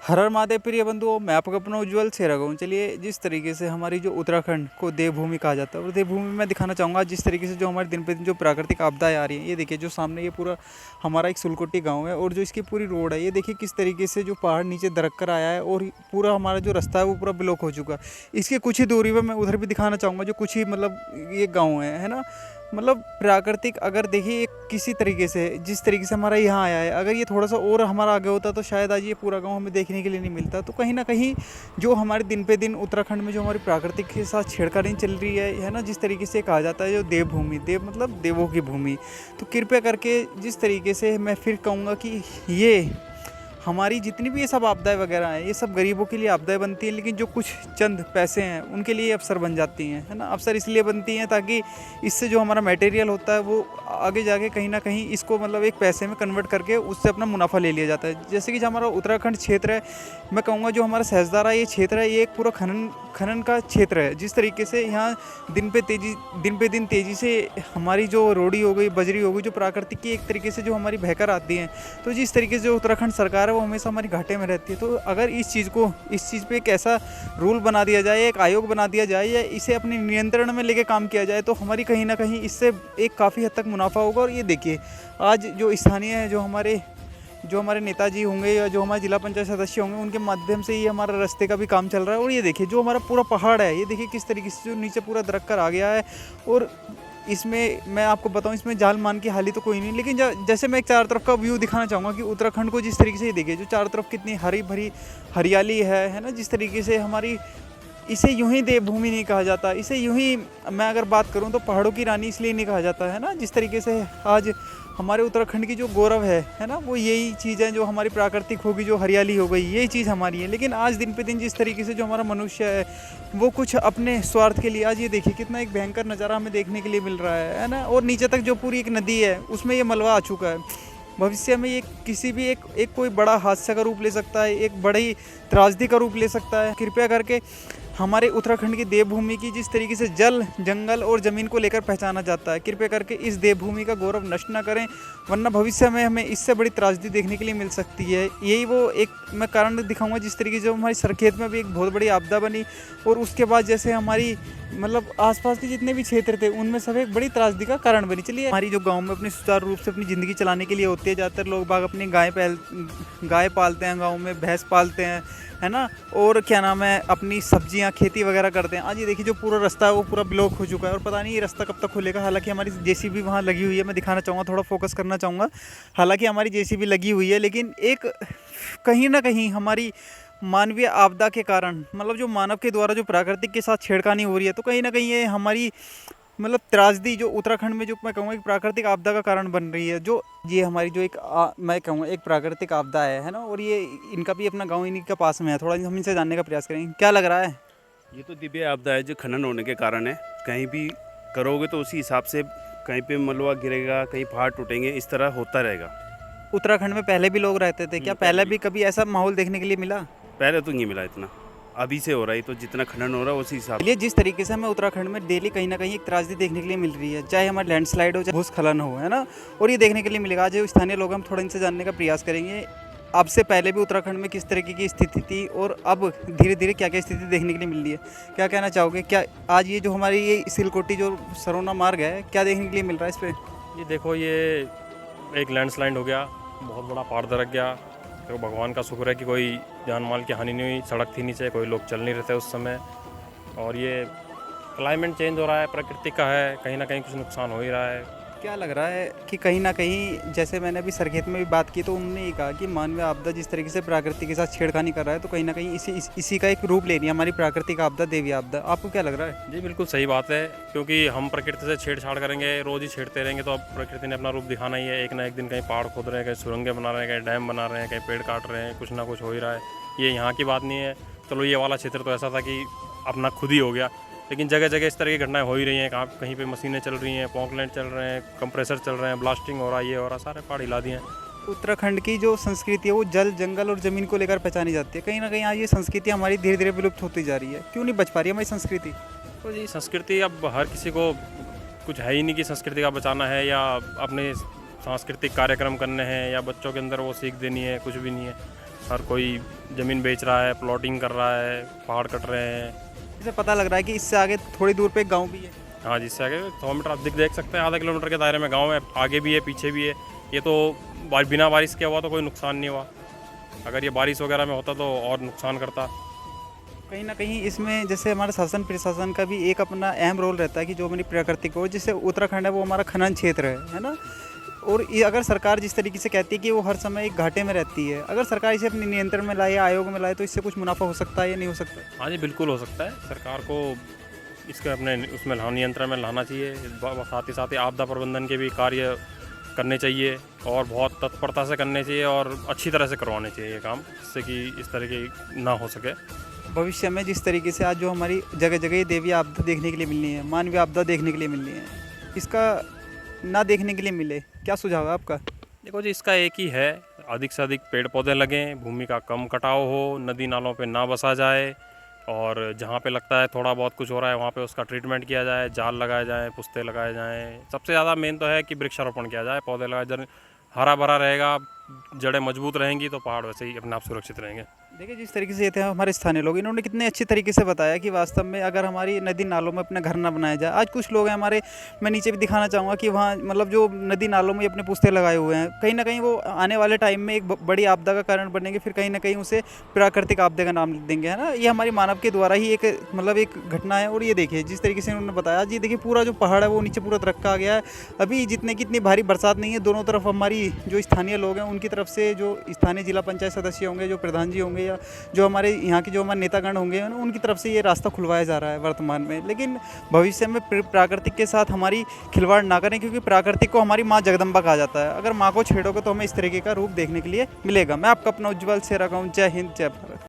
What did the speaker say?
हर हर महादेव प्रिय बंधुओं, मैं आपका अपना उज्ज्वल सेहरा हूँ। चलिए, जिस तरीके से हमारी जो उत्तराखंड को देवभूमि कहा जाता है और देवभूमि में दिखाना चाहूँगा जिस तरीके से जो हमारे दिन पे दिन जो प्राकृतिक आपदाएं आ रही हैं। ये देखिए, जो सामने ये पूरा हमारा एक सुलकोटी गांव है और जो इसकी पूरी रोड है, ये देखिए किस तरीके से जो पहाड़ नीचे दरक कर आया है और पूरा हमारा जो रास्ता है वो पूरा ब्लॉक हो चुका है। इसके कुछ ही दूरी पर मैं उधर भी दिखाना चाहूँगा, जो कुछ ही मतलब ये गाँव है ना। मतलब प्राकृतिक अगर देखिए एक किसी तरीके से जिस तरीके से हमारा यहाँ आया है, अगर ये थोड़ा सा और हमारा आगे होता तो शायद आज ये पूरा गांव हमें देखने के लिए नहीं मिलता। तो कहीं ना कहीं जो हमारे दिन पे दिन उत्तराखंड में जो हमारी प्राकृतिक के साथ छेड़खानी चल रही है ना, जिस तरीके से कहा जाता है जो देवभूमि, देव मतलब देवों की भूमि। तो कृपया करके जिस तरीके से मैं फिर कहूँगा कि ये हमारी जितनी भी ये सब आपदाएं वगैरह हैं, ये सब गरीबों के लिए आपदाएं बनती हैं, लेकिन जो कुछ चंद पैसे हैं उनके लिए अवसर बन जाती हैं, है ना। अवसर इसलिए बनती हैं ताकि इससे जो हमारा मटेरियल होता है वो आगे जाके कहीं ना कहीं इसको मतलब एक पैसे में कन्वर्ट करके उससे अपना मुनाफा ले लिया जाता है। जैसे कि जो हमारा उत्तराखंड क्षेत्र है, मैं कहूँगा जो हमारा सहस्त्रधारा ये क्षेत्र है, ये एक पूरा खनन का क्षेत्र है। जिस तरीके से यहाँ दिन पे दिन तेज़ी से हमारी जो रोडी हो गई, बजरी हो गई, जो प्राकृतिक की एक तरीके से जो हमारी बहकर आती हैं, तो जिस तरीके से जो उत्तराखंड सरकार है वो हमेशा हमारी घाटे में रहती है। तो अगर इस चीज़ पे एक ऐसा रूल बना दिया जाए, एक आयोग बना दिया जाए या इसे अपने नियंत्रण में लेके काम किया जाए, तो हमारी कहीं ना कहीं इससे एक काफ़ी हद तक मुनाफा होगा। और ये देखिए, आज जो स्थानीय है, जो हमारे नेताजी होंगे या जो हमारे जिला पंचायत सदस्य होंगे, उनके माध्यम से ही हमारा रास्ते का भी काम चल रहा है। और ये देखिए जो हमारा पूरा पहाड़ है, ये देखिए किस तरीके से जो नीचे पूरा दरक कर आ गया है। और इसमें मैं आपको बताऊं, इसमें जान मान की हालत तो कोई नहीं, लेकिन जैसे मैं एक चारों तरफ का व्यू दिखाना चाहूँगा कि उत्तराखंड को जिस तरीके से ये देखिए, जो चारों तरफ कितनी हरी भरी हरियाली है ना। जिस तरीके से हमारी इसे यूं ही देवभूमि नहीं कहा जाता, इसे यूं ही मैं अगर बात करूं तो पहाड़ों की रानी इसलिए नहीं कहा जाता, है ना। जिस तरीके से आज हमारे उत्तराखंड की जो गौरव है ना, वो यही चीज़ है जो हमारी प्राकृतिक होगी, जो हरियाली हो गई, यही चीज़ हमारी है। लेकिन आज दिन पे दिन जिस तरीके से जो हमारा मनुष्य है वो कुछ अपने स्वार्थ के लिए, आज ये देखिए कितना एक भयंकर नज़ारा हमें देखने के लिए मिल रहा है ना। और नीचे तक जो पूरी एक नदी है उसमें ये मलबा आ चुका है। भविष्य में ये किसी भी एक कोई बड़ा हादसा का रूप ले सकता है, एक बड़ी त्रासदी का रूप ले सकता है। कृपया करके हमारे उत्तराखंड की देवभूमि की जिस तरीके से जल, जंगल और ज़मीन को लेकर पहचाना जाता है, कृपया करके इस देवभूमि का गौरव नष्ट ना करें, वरना भविष्य में हमें इससे बड़ी त्रासदी देखने के लिए मिल सकती है। यही वो एक मैं कारण दिखाऊंगा जिस तरीके से हमारी सरखेत में भी एक बहुत बड़ी आपदा बनी, और उसके बाद जैसे हमारी मतलब आसपास के जितने भी क्षेत्र थे उनमें सब एक बड़ी त्रासदी का कारण बनी। चलिए, हमारी जो गांव में अपनी सुचारू रूप से अपनी ज़िंदगी चलाने के लिए होती है, ज़्यादातर लोग बाग अपनी गाय पालते हैं, गाँव में भैंस पालते हैं, है ना। और क्या नाम है, अपनी सब्जियां खेती वगैरह करते हैं। आज ये देखिए जो पूरा रास्ता है वो पूरा ब्लॉक हो चुका है और पता नहीं ये रास्ता कब तक खुलेगा। हालांकि हमारी जेसीबी वहाँ लगी हुई है, मैं दिखाना चाहूँगा, थोड़ा फोकस करना चाहूँगा। हालांकि हमारी जेसीबी लगी हुई है, लेकिन एक कहीं ना कहीं हमारी मानवीय आपदा के कारण, मतलब जो मानव के द्वारा जो प्राकृतिक के साथ छेड़खानी हो रही है, तो कहीं ना कहीं ये हमारी मतलब त्रासदी जो उत्तराखंड में जो मैं कहूँगा एक प्राकृतिक आपदा का कारण बन रही है। जो ये हमारी जो मैं कहूँगा एक प्राकृतिक आपदा है ना। और ये इनका भी अपना गांव इन्हीं के पास में है, थोड़ा हम इनसे जानने का प्रयास करेंगे, क्या लग रहा है। ये तो दिव्य आपदा है जो खनन होने के कारण है। कहीं भी करोगे तो उसी हिसाब से कहीं पे मलबा गिरेगा, कहीं पहाड़ टूटेंगे, इस तरह होता रहेगा। उत्तराखंड में पहले भी लोग रहते थे क्या? पहले भी कभी ऐसा माहौल देखने के लिए मिला? पहले तो नहीं मिला इतना, अभी से हो रहा है। तो जितना खनन हो रहा है उसी हिसाब से। ये जिस तरीके से हमें उत्तराखंड में डेली कहीं ना कहीं एक त्रासदी देखने के लिए मिल रही है, चाहे हमारे लैंडस्लाइड हो, चाहे भूस्खलन हो, है ना। और ये देखने के लिए मिलेगा। आज जो स्थानीय लोग, हम थोड़ा इनसे जानने का प्रयास करेंगे, अब से पहले भी उत्तराखंड में किस तरीके की स्थिति थी और अब धीरे धीरे क्या क्या स्थिति देखने के लिए मिल रही है, क्या कहना चाहोगे? क्या आज ये जो हमारी ये सिलकोटी जो सरोना मार्ग है, क्या देखने के लिए मिल रहा है इस पर? ये देखो, ये एक लैंडस्लाइड हो गया, बहुत बड़ा पहाड़ दरक गया। तो भगवान का शुक्र है कि कोई जान माल की हानि नहीं हुई, सड़क थी नीचे, कोई लोग चल नहीं रहे थे उस समय। और ये क्लाइमेट चेंज हो रहा है, प्रकृति का है, कहीं ना कहीं कुछ नुकसान हो ही रहा है। क्या लग रहा है कि कहीं ना कहीं, जैसे मैंने अभी सरखेत में भी बात की, तो उन्होंने ये कहा कि मानवीय आपदा जिस तरीके से प्रकृति के साथ छेड़खानी कर रहा है, तो कहीं ना कहीं इसी का एक रूप ले रही है हमारी प्राकृतिक आपदा, देवी आपदा। आपको क्या लग रहा है? जी बिल्कुल सही बात है, क्योंकि हम प्रकृति से छेड़छाड़ करेंगे, रोज़ ही छेड़ते रहेंगे, तो अब प्रकृति ने अपना रूप दिखाना ही है। एक ना एक दिन कहीं पहाड़ खोद रहे हैं, कहीं सुरंगें बना रहे हैं, कहीं डैम बना रहे हैं, कहीं पेड़ काट रहे हैं, कुछ ना कुछ हो ही रहा है। ये यहाँ की बात नहीं है। चलो, ये वाला क्षेत्र तो ऐसा था कि अपना खुद ही हो गया, लेकिन जगह जगह इस तरह की घटनाएं हो ही रही हैं। कहीं पे मशीनें चल रही हैं, पॉकलैंड चल रहे हैं, कंप्रेसर चल रहे हैं, ब्लास्टिंग हो रहा है, ये हो रहा, सारे पहाड़ हिला दिए हैं। उत्तराखंड की जो संस्कृति है वो जल, जंगल और ज़मीन को लेकर पहचानी जाती है। कहीं ना कहीं आज ये संस्कृति हमारी धीरे धीरे विलुप्त होती जा रही है। क्यों नहीं बच पा रही हमारी संस्कृति? तो जी, संस्कृति अब हर किसी को कुछ है ही नहीं कि संस्कृति का बचाना है या अपने सांस्कृतिक कार्यक्रम करने हैं या बच्चों के अंदर वो सीख देनी है, कुछ भी नहीं है। हर कोई ज़मीन बेच रहा है, प्लॉटिंग कर रहा है, पहाड़ कट रहे हैं। इसे पता लग रहा है कि इससे आगे थोड़ी दूर पे एक गाँव भी है। हाँ, जिससे आगे 100 मीटर आप देख सकते हैं, आधा किलोमीटर के दायरे में गाँव है, आगे भी है, पीछे भी है। ये तो बिना बारिश के हुआ तो कोई नुकसान नहीं हुआ, अगर ये बारिश वगैरह में होता तो और नुकसान करता। कहीं ना कहीं इसमें जैसे हमारे शासन प्रशासन का भी एक अपना अहम रोल रहता है कि जो हमारी प्राकृतिक हो, जैसे उत्तराखंड है वो हमारा खनन क्षेत्र है ना। और ये अगर सरकार जिस तरीके से कहती है कि वो हर समय एक घाटे में रहती है, अगर सरकार इसे अपने नियंत्रण में लाए या आयोग में लाए तो इससे कुछ मुनाफा हो सकता है या नहीं हो सकता? हाँ जी, बिल्कुल हो सकता है। सरकार को इसके अपने उसमें नियंत्रण में लाना चाहिए। साथ ही आपदा प्रबंधन के भी कार्य करने चाहिए और बहुत तत्परता से करने चाहिए और अच्छी तरह से करवाने चाहिए ये काम, जिससे कि इस तरह की ना हो सके। भविष्य में जिस तरीके से आज जो हमारी जगह जगह ये देवी आपदा देखने के लिए मिलनी है, मानवीय आपदा देखने के लिए मिलनी है, इसका ना देखने के लिए मिले, क्या सुझाव है आपका? देखो जी, इसका एक ही है, अधिक से अधिक पेड़ पौधे लगें, भूमि का कम कटाव हो, नदी नालों पे ना बसा जाए और जहाँ पे लगता है थोड़ा बहुत कुछ हो रहा है वहाँ पे उसका ट्रीटमेंट किया जाए, जाल लगाए जाएँ, पुस्ते लगाए जाएँ। सबसे ज़्यादा मेन तो है कि वृक्षारोपण किया जाए, पौधे लगाए, हरा भरा रहेगा, जड़ें मजबूत रहेंगी तो पहाड़ वैसे ही अपने आप सुरक्षित रहेंगे। देखिए जिस तरीके से ये थे हमारे स्थानीय लोग, इन्होंने कितने अच्छी तरीके से बताया कि वास्तव में अगर हमारी नदी नालों में अपना घर ना बनाया जाए, आज कुछ लोग हैं हमारे, मैं नीचे भी दिखाना चाहूँगा कि वहाँ मतलब जो नदी नालों में अपने पुस्ते लगाए हुए हैं, कहीं ना कहीं वो आने वाले टाइम में एक बड़ी आपदा का कारण बनेंगे, फिर कहीं ना कहीं उसे प्राकृतिक आपदा का नाम देंगे, है ना। ये हमारी मानव के द्वारा ही एक मतलब एक घटना है। और ये देखिए जिस तरीके से उन्होंने बताया जी, देखिए पूरा जो पहाड़ है वो नीचे पूरा रखा गया है। अभी जितने की इतनी भारी बरसात नहीं है, दोनों तरफ हमारी जो स्थानीय लोग हैं उनकी तरफ से, जो स्थानीय जिला पंचायत सदस्य होंगे, जो प्रधान जी होंगे या जो हमारे यहाँ के जो हमारे नेतागण होंगे उनकी तरफ से ये रास्ता खुलवाया जा रहा है वर्तमान में। लेकिन भविष्य में प्राकृतिक के साथ हमारी खिलवाड़ ना करें, क्योंकि प्राकृतिक को हमारी माँ जगदम्बा कहा जाता है। अगर माँ को छेड़ोगे तो हमें इस तरीके का रूप देखने के लिए मिलेगा। मैं आपका अपना उज्ज्वल सेरा कहूँ। जय हिंद, जय भारत।